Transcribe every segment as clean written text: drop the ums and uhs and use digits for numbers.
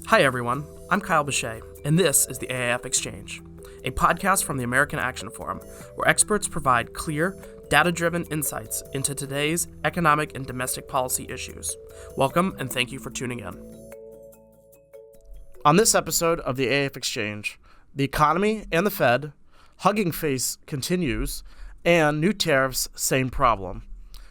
Hi everyone, I'm Kyle Bechet, and this is the AAF Exchange, a podcast from the American Action Forum, where experts provide clear, data-driven insights into today's economic and domestic policy issues. Welcome, and thank you for tuning in. On this episode of the AAF Exchange, the economy and the Fed, hugging face continues, and new tariffs, same problem.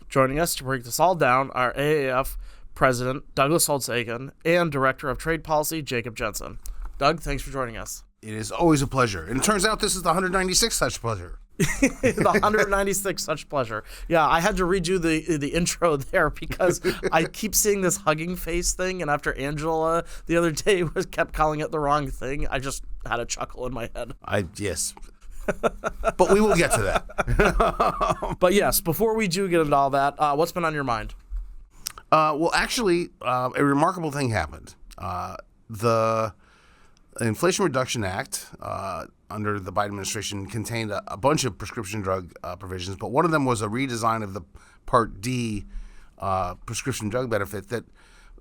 Joining us to break this all down are AAF President Douglas Holtz-Eakin and Director of Trade Policy Jacob Jensen. Doug, thanks for joining us. It is always a pleasure. And it turns out this is the 196th such pleasure. The 196th such pleasure. Yeah, I had to redo the intro there because I keep seeing this hugging face thing, and after Angela the other day kept calling it the wrong thing, I just had a chuckle in my head. Yes. But we will get to that. But yes, before we do get into all that, what's been on your mind? Well, actually, a remarkable thing happened. The Inflation Reduction Act under the Biden administration contained a bunch of prescription drug provisions, but one of them was a redesign of the Part D prescription drug benefit that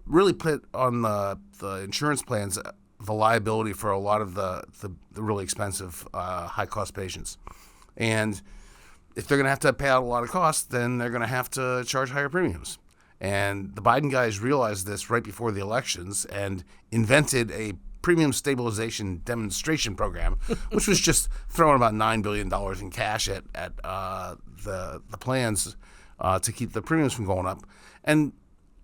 really put on the insurance plans the liability for a lot of the really expensive high-cost patients. And if they're going to have to pay out a lot of costs, then they're going to have to charge higher premiums. And the Biden guys realized this right before the elections and invented a premium stabilization demonstration program, which was just throwing about $9 billion in cash at the plans to keep the premiums from going up. And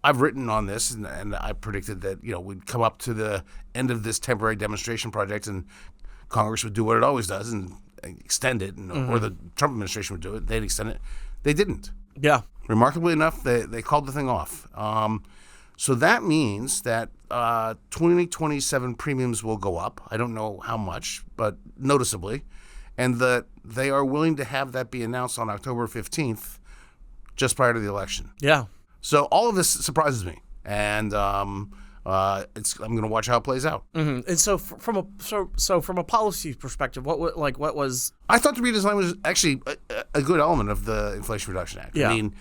I've written on this, and I predicted that we'd come up to the end of this temporary demonstration project, and Congress would do what it always does and extend it, or the Trump administration would do it. They'd extend it. They didn't. Yeah. Remarkably enough, they called the thing off. So that means that 2027 premiums will go up. I don't know how much, but noticeably. And that they are willing to have that be announced on October 15th, just prior to the election. Yeah. So all of this surprises me. And I'm going to watch how it plays out. Mm-hmm. And so from a policy perspective, what was? I thought the redesign was actually a good element of the Inflation Reduction Act. Yeah. I mean,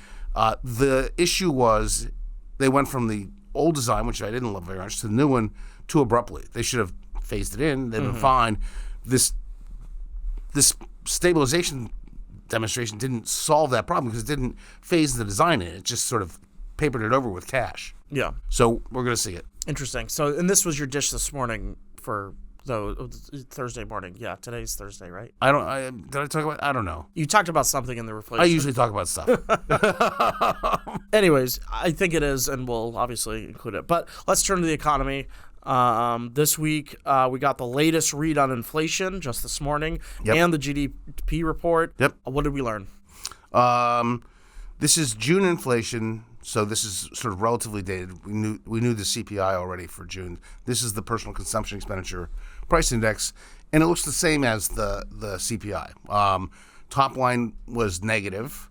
the issue was they went from the old design, which I didn't love very much, to the new one too abruptly. They should have phased it in. They'd been fine. This stabilization demonstration didn't solve that problem because it didn't phase the design in. It just sort of papered it over with cash. Yeah. So we're going to see it. Interesting. So, and this was your dish this morning for Thursday morning. Yeah, today's Thursday, right? Did I talk about? I don't know. You talked about something in the replacement. I usually talk about stuff. Anyways, I think it is, and we'll obviously include it. But let's turn to the economy. This week, we got the latest read on inflation just this morning, and the GDP report. Yep. What did we learn? This is June inflation. So this is sort of relatively dated. We knew the CPI already for June. This is the personal consumption expenditure price index, and it looks the same as the CPI. Top line was negative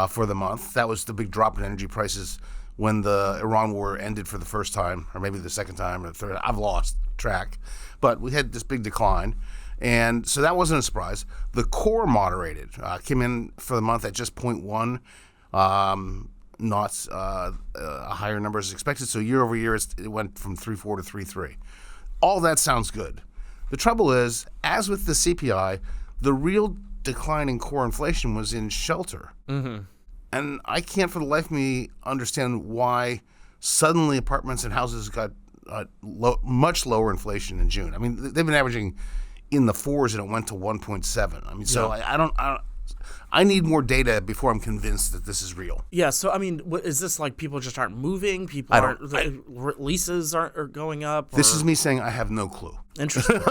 for the month. That was the big drop in energy prices when the Iran war ended for the first time, or maybe the second time or the third. I've lost track, but we had this big decline, and so that wasn't a surprise. The core moderated, came in for the month at just 0.1. Not a higher number as expected. So year over year, it went from 3.4 to 3.3. All that sounds good. The trouble is, as with the CPI, the real decline in core inflation was in shelter. Mm-hmm. And I can't for the life of me understand why suddenly apartments and houses got much lower inflation in June. I mean, they've been averaging in the 4s and it went to 1.7. I mean, so I need more data before I'm convinced that this is real. Yeah, so I mean, is this like people just aren't moving? Leases aren't going up? This is me saying I have no clue. Interesting.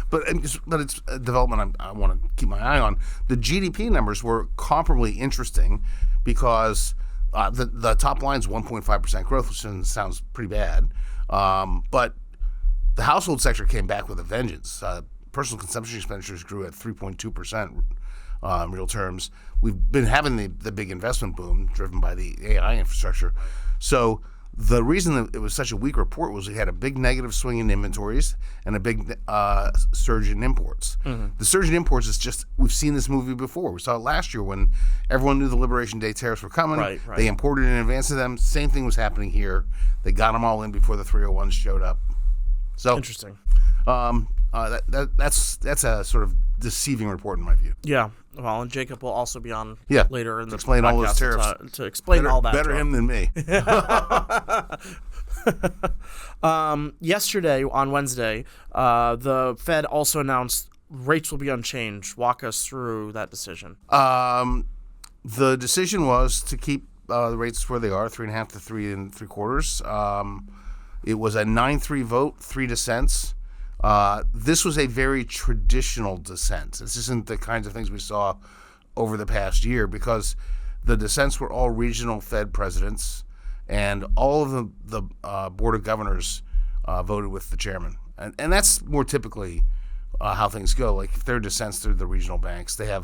but it's a development I want to keep my eye on. The GDP numbers were comparably interesting because the top line's 1.5% growth, which sounds pretty bad. But the household sector came back with a vengeance. Personal consumption expenditures grew at 3.2%. In real terms. We've been having the big investment boom driven by the AI infrastructure. So the reason that it was such a weak report was we had a big negative swing in inventories and a big surge in imports. Mm-hmm. The surge in imports is just, we've seen this movie before. We saw it last year when everyone knew the Liberation Day tariffs were coming. Right. They imported in advance of them. Same thing was happening here. They got them all in before the 301s showed up. So interesting. That's a sort of deceiving report in my view. Yeah. Well, and Jacob will also be on later in the explain all those tariffs to explain all that. Better him than me. Yesterday, on Wednesday, the Fed also announced rates will be unchanged. Walk us through that decision. The decision was to keep the rates where they are, 3.5 to 3 3/4. It was a 9-3 vote, 3 dissents. This was a very traditional dissent. This isn't the kinds of things we saw over the past year, because the dissents were all regional Fed presidents, and all of the Board of Governors voted with the chairman. And that's more typically how things go. Like, if they're dissents through the regional banks, they're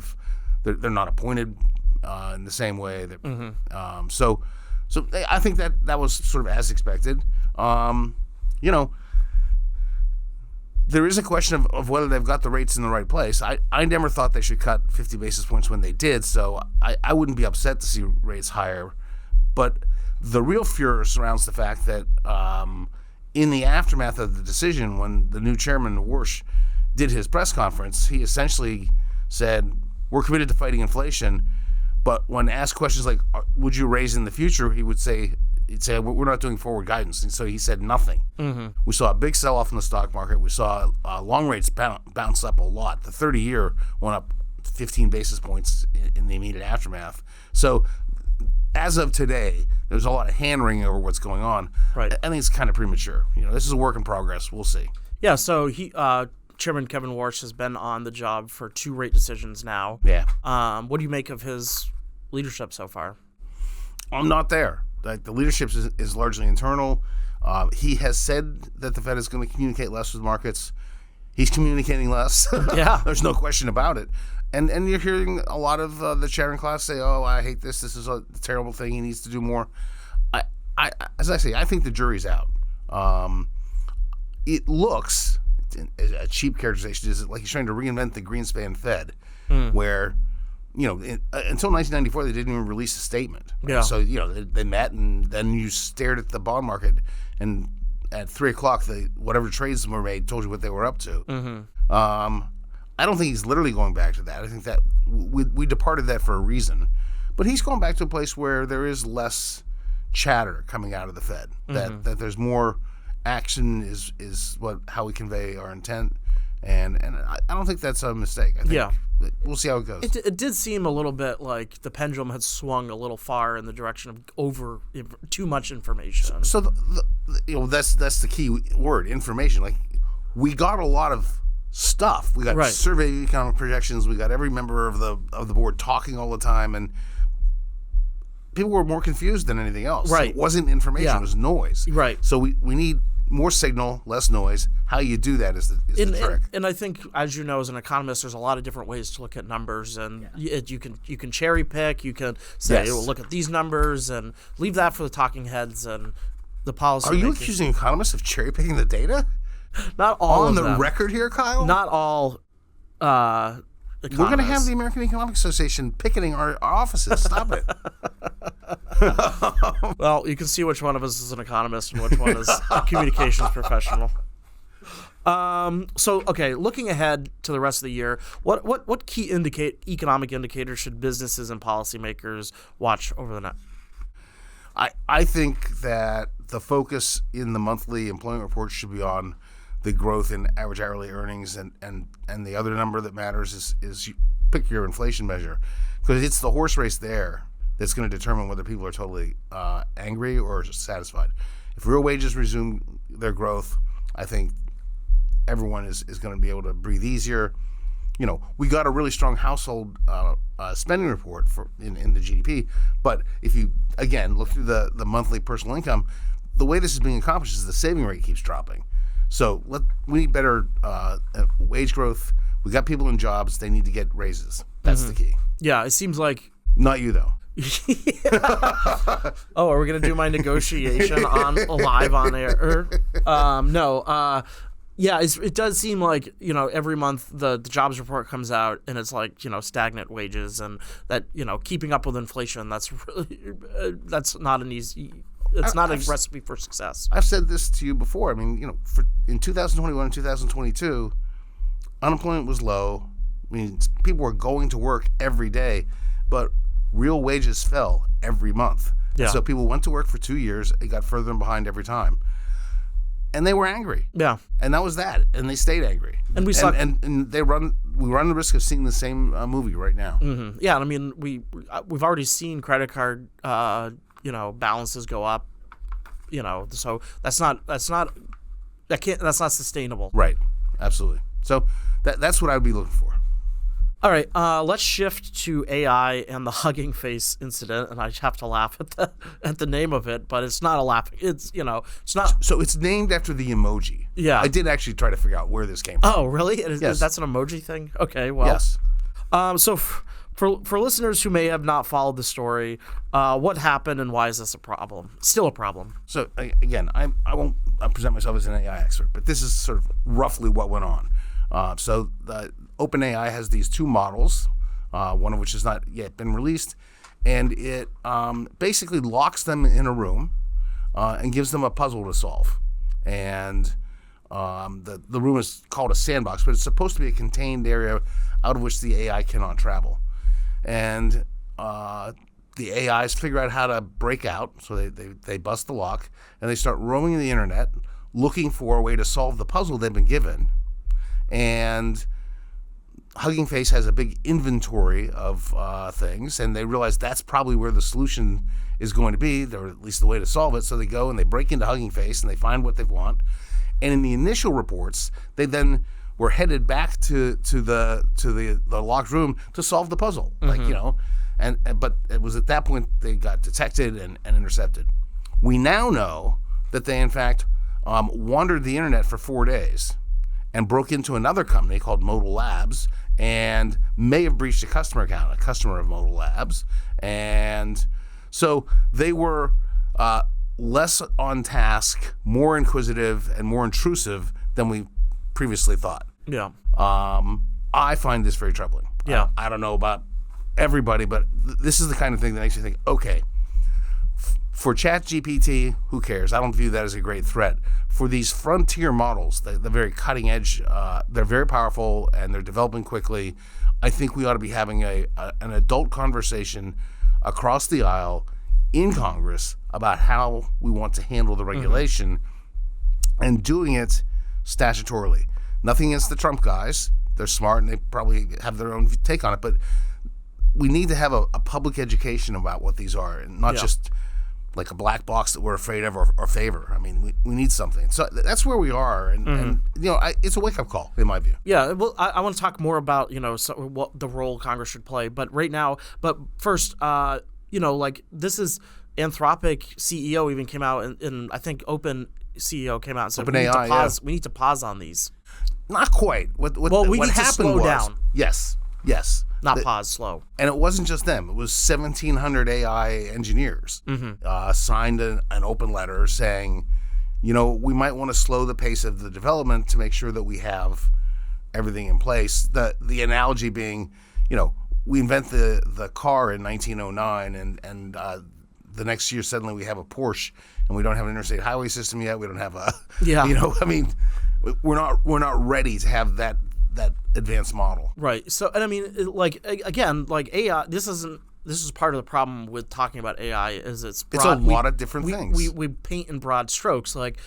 not appointed in the same way. So I think that was sort of as expected. There is a question of whether they've got the rates in the right place. I never thought they should cut 50 basis points when they did, so I wouldn't be upset to see rates higher. But the real furor surrounds the fact that in the aftermath of the decision, when the new chairman, Warsh, did his press conference, he essentially said, we're committed to fighting inflation, but when asked questions like, would you raise in the future, he'd say, we're not doing forward guidance. And so he said nothing. Mm-hmm. We saw a big sell-off in the stock market. We saw long rates bounce up a lot. The 30-year went up 15 basis points in the immediate aftermath. So as of today, there's a lot of hand-wringing over what's going on. Right. I think it's kind of premature. This is a work in progress. We'll see. Yeah, so Chairman Kevin Warsh has been on the job for 2 rate decisions now. Yeah. What do you make of his leadership so far? I'm not there. Like, the leadership is largely internal. He has said that the Fed is going to communicate less with markets. He's communicating less. Yeah. There's no question about it. And you're hearing a lot of the chattering class say, oh, I hate this. This is a terrible thing. He needs to do more. As I say, I think the jury's out. It looks, a cheap characterization is like he's trying to reinvent the Greenspan Fed, where, until 1994, they didn't even release a statement. Right? Yeah. So, they met, and then you stared at the bond market, and at 3 o'clock, whatever trades were made told you what they were up to. Mm-hmm. I don't think he's literally going back to that. I think that we departed that for a reason. But he's going back to a place where there is less chatter coming out of the Fed, that there's more action is how we convey our intent. And I don't think that's a mistake. I think we'll see how it goes. It did seem a little bit like the pendulum had swung a little far in the direction of too much information. So that's the key word, information. Like, we got a lot of stuff. We got survey economic projections. We got every member of the board talking all the time, and people were more confused than anything else. Right. It wasn't information. It was noise. Right. So we need more signal, less noise. How you do that is the trick. And I think, as you know, as an economist, there's a lot of different ways to look at numbers, and you can cherry pick. You can say, look at these numbers, and leave that for the talking heads and the policy. Are you accusing economists of cherry picking the data? Not all on of the them. record here, Kyle. Not all. Economists. We're going to have the American Economic Association picketing our offices. Stop it. Well, you can see which one of us is an economist and which one is a communications professional. So, okay, looking ahead to the rest of the year, what key economic indicators should businesses and policymakers watch over the next? I think that the focus in the monthly employment report should be on the growth in average hourly earnings, and the other number that matters is you pick your inflation measure, because it's the horse race there that's going to determine whether people are totally angry or satisfied. If real wages resume their growth, I think everyone is going to be able to breathe easier. We got a really strong household spending report in the GDP, but if you, again, look through the monthly personal income, the way this is being accomplished is the saving rate keeps dropping. So we need better wage growth. We got people in jobs. They need to get raises. That's the key. Yeah, it seems like... Not you, though. Oh, are we going to do my negotiation live on air? No. Yeah, it does seem like, every month the jobs report comes out and it's like, stagnant wages, and that, keeping up with inflation, that's really, that's not an easy... It's not a recipe for success. I've said this to you before. I mean, in 2021 and 2022, unemployment was low. I mean, people were going to work every day, but real wages fell every month. Yeah. So people went to work for 2 years and got further behind every time. And they were angry. Yeah. And that was that. And they stayed angry. And we saw, and we run the risk of seeing the same movie right now. Mm-hmm. Yeah, I mean, we've already seen credit card balances go up. So that's not sustainable. Right. Absolutely. So that's what I would be looking for. All right, let's shift to AI and the Hugging Face incident, and I have to laugh at the name of it, but it's not a laughing. It's not. So it's named after the emoji. Yeah, I did actually try to figure out where this came from. Oh, really? Yes. That's an emoji thing. Okay, well. Yes. So for listeners who may have not followed the story, what happened and why is this a problem? Still a problem. So again, I won't present myself as an AI expert, but this is sort of roughly what went on. So OpenAI has these two models, one of which has not yet been released, and it basically locks them in a room and gives them a puzzle to solve. And the room is called a sandbox, but it's supposed to be a contained area out of which the AI cannot travel. And the AIs figure out how to break out, so they bust the lock, and they start roaming the internet looking for a way to solve the puzzle they've been given. And Hugging Face has a big inventory of things, and they realize that's probably where the solution is going to be, or at least the way to solve it. So they go and they break into Hugging Face and they find what they want. And in the initial reports, they then were headed back to the locked room to solve the puzzle, but it was at that point they got detected and intercepted. We now know that they in fact wandered the internet for 4 days and broke into another company called Modal Labs and may have breached a customer account, a customer of Modal Labs. And so they were less on task, more inquisitive, and more intrusive than we previously thought. Yeah. I find this very troubling. Yeah. I don't know about everybody, but this is the kind of thing that makes you think, okay, for ChatGPT, who cares? I don't view that as a great threat. For these frontier models, the very cutting edge, they're very powerful and they're developing quickly. I think we ought to be having an adult conversation across the aisle in Congress about how we want to handle the regulation and doing it statutorily. Nothing against the Trump guys. They're smart and they probably have their own take on it, but we need to have a public education about what these are and not just like a black box that we're afraid of or favor. I mean, we need something. So that's where we are, and it's a wake-up call, in my view. Yeah, well, I want to talk more about, what the role Congress should play, but first, this is Anthropic CEO even came out, and I think Open CEO came out and said, we need to pause on these. Not quite. What need to happened slow was, down. Yes. Not pause, slow. And it wasn't just them. It was 1,700 AI engineers signed an open letter saying, we might want to slow the pace of the development to make sure that we have everything in place. The analogy being, we invent the car in 1909 and the next year suddenly we have a Porsche and we don't have an interstate highway system yet. We don't have we're not ready to have that advanced model. Right. So, and I mean, AI, this is part of the problem with talking about AI is it's broad. It's a lot of different things. We paint in broad strokes, like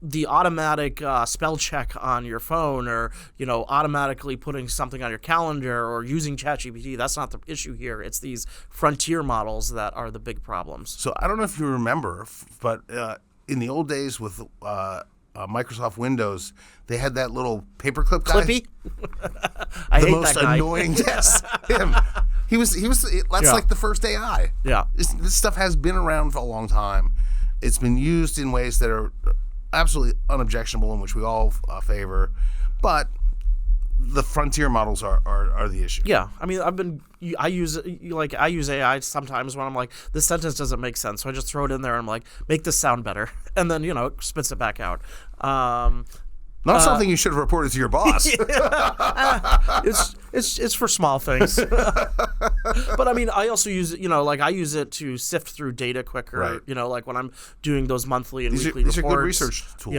the automatic spell check on your phone or, automatically putting something on your calendar or using ChatGPT. That's not the issue here. It's these frontier models that are the big problems. So I don't know if you remember, but in the old days with Microsoft Windows, they had that little paperclip guy. Clippy? I hate that guy. The most annoying. Yes, him. He was. That's like the first AI. Yeah. This stuff has been around for a long time. It's been used in ways that are absolutely unobjectionable, in which we all favor, but the frontier models are the issue. Yeah, I mean, I use AI sometimes when I'm like, this sentence doesn't make sense, so I just throw it in there and I'm like, make this sound better, and then it spits it back out. Not something you should have reported to your boss. It's for small things. But I mean, I also use it, like I use it to sift through data quicker, Right. Like when I'm doing those monthly and These weekly are reports. good research tools.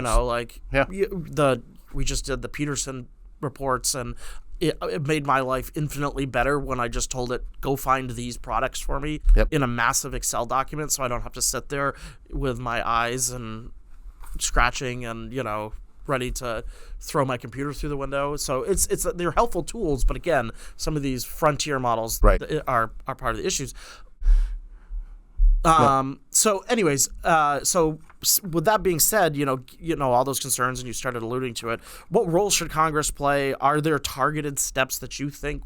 We just did the Peterson reports, and it made my life infinitely better when I just told it, go find these products for me in a massive Excel document, so I don't have to sit there with my eyes and scratching and, ready to throw my computer through the window. So they're helpful tools, but again, some of these frontier models are part of the issues. So anyways, so with that being said, all those concerns, and you started alluding to it, what role should Congress play? Are there targeted steps that you think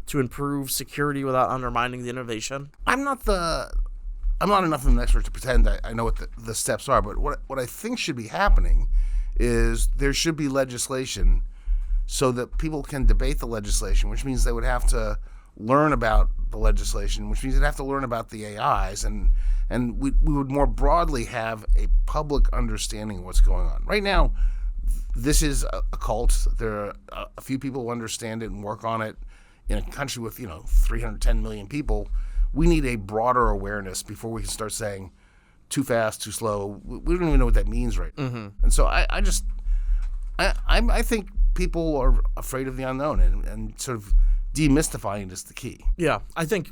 to improve security without undermining the innovation? I'm not enough of an expert to pretend I know what the steps are, but what I think should be happening is there should be legislation so that people can debate the legislation, which means they would have to learn about the legislation, which means they'd have to learn about the AIs, and we would more broadly have a public understanding of what's going on. Right now, this is a cult. There are a few people who understand it and work on it. In a country with 310 million people, we need a broader awareness before we can start saying too fast, too slow. We don't even know what that means right now. Mm-hmm. And so I think people are afraid of the unknown, and sort of demystifying is the key. Yeah, I think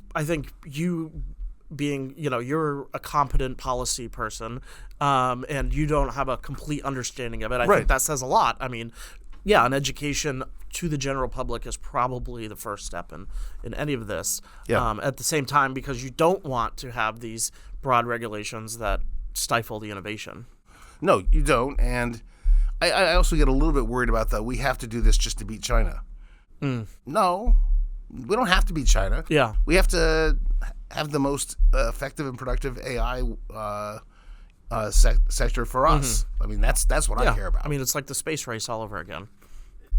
you being, you're a competent policy person, and you don't have a complete understanding of it. I think that says a lot. I mean, an education to the general public is probably the first step in any of this. Yeah. At the same time, because you don't want to have these broad regulations that stifle the innovation. No, you don't. And I also get a little bit worried about that. We have to do this just to beat China. No, we don't have to beat China. Yeah. We have to have the most effective and productive AI sector for us. Mm-hmm. I mean, that's what I care about. I mean, it's like the space race all over again.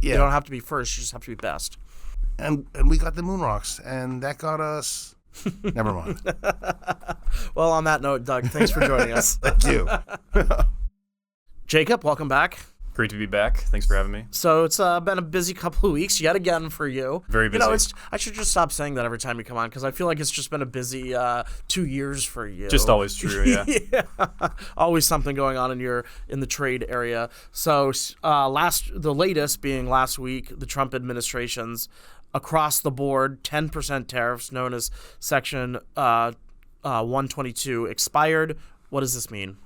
Yeah. You don't have to be first, you just have to be best. And we got the moon rocks, and that got us... Never mind. Well, on that note, Doug, thanks for joining us. Thank you. Jacob, welcome back. Great to be back. Thanks for having me. So it's been a busy couple of weeks yet again for you. Very busy. I should just stop saying that every time you come on, because I feel like it's just been a busy 2 years for you. Just always true, yeah. Yeah. Always something going on in the trade area. So the latest being last week, the Trump administration's across the board 10% tariffs, known as Section 122, expired. What does this mean?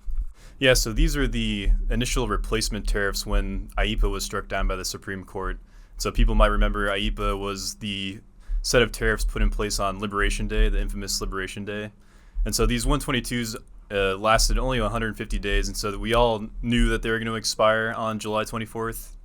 Yeah, so these are the initial replacement tariffs when IEEPA was struck down by the Supreme Court. So people might remember IEEPA was the set of tariffs put in place on Liberation Day, the infamous Liberation Day. And so these 122s lasted only 150 days, and so that we all knew that they were going to expire on July 24th.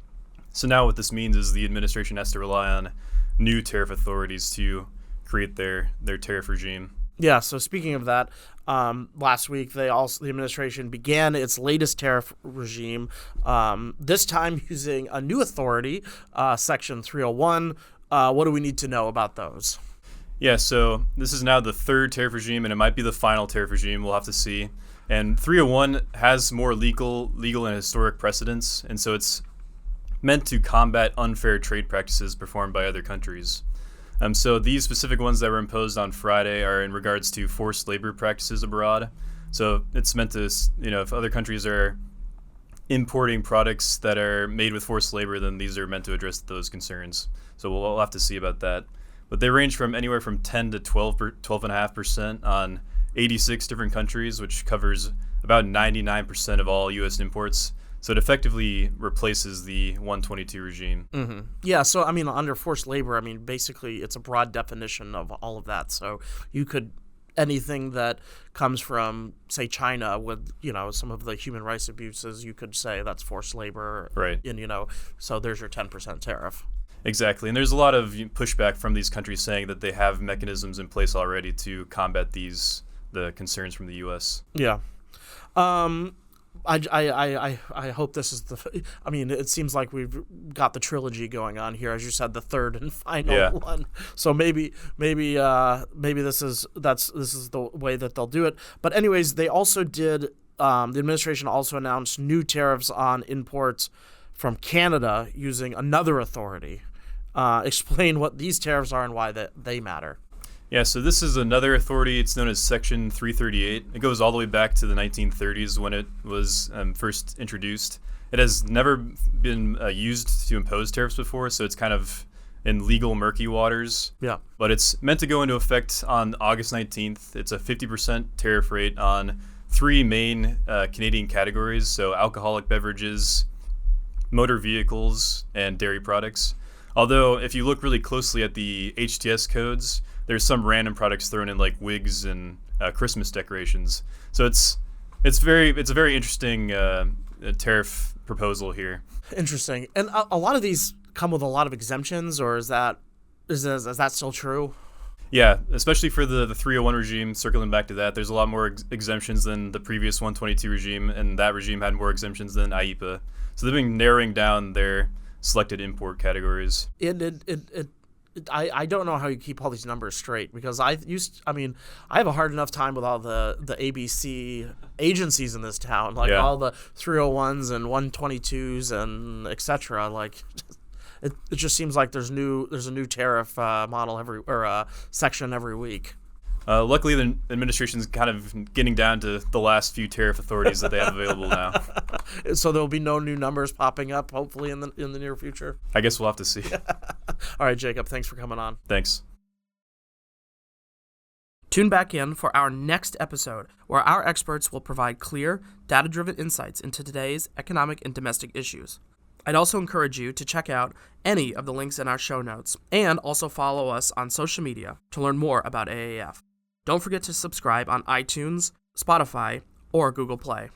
So now what this means is the administration has to rely on new tariff authorities to create their tariff regime. Yeah, so speaking of that, last week the administration began its latest tariff regime, this time using a new authority, Section 301. What do we need to know about those? Yeah, so this is now the third tariff regime, and it might be the final tariff regime. We'll have to see. And 301 has more legal and historic precedents, and so it's meant to combat unfair trade practices performed by other countries. So these specific ones that were imposed on Friday are in regards to forced labor practices abroad. So it's meant to, if other countries are importing products that are made with forced labor, then these are meant to address those concerns. So we'll have to see about that. But they range from anywhere from 10 to 12.5% on 86 different countries, which covers about 99% of all U.S. imports. So it effectively replaces the 122 regime. Mm-hmm. Yeah, so I mean, under forced labor, I mean, basically it's a broad definition of all of that. So you could, anything that comes from, say, China with, some of the human rights abuses, you could say that's forced labor. Right. And, so there's your 10% tariff. Exactly. And there's a lot of pushback from these countries saying that they have mechanisms in place already to combat the concerns from the U.S. Yeah. I hope this is it seems like we've got the trilogy going on here, as you said, the third and final one. So maybe this is the way that they'll do it. But anyways, they also did. The administration also announced new tariffs on imports from Canada using another authority. Explain what these tariffs are and why they matter. Yeah, so this is another authority. It's known as Section 338. It goes all the way back to the 1930s when it was first introduced. It has never been used to impose tariffs before, so it's kind of in legal murky waters. Yeah. But it's meant to go into effect on August 19th. It's a 50% tariff rate on three main Canadian categories, so alcoholic beverages, motor vehicles, and dairy products. Although, if you look really closely at the HTS codes, there's some random products thrown in like wigs and Christmas decorations. So it's a very interesting tariff proposal here. Interesting. And a lot of these come with a lot of exemptions, or is that still true? Yeah, especially for the 301 regime, circling back to that, there's a lot more exemptions than the previous 122 regime, and that regime had more exemptions than IEPA. So they've been narrowing down their selected import categories. I don't know how you keep all these numbers straight, because I have a hard enough time with all the ABC agencies in this town, like all the 301s and 122s and etc. Like it just seems like there's a new tariff model section every week. Luckily, the administration's kind of getting down to the last few tariff authorities that they have available now. So there'll be no new numbers popping up, hopefully, in the near future. I guess we'll have to see. All right, Jacob, thanks for coming on. Thanks. Tune back in for our next episode, where our experts will provide clear, data-driven insights into today's economic and domestic issues. I'd also encourage you to check out any of the links in our show notes, and also follow us on social media to learn more about AAF. Don't forget to subscribe on iTunes, Spotify, or Google Play.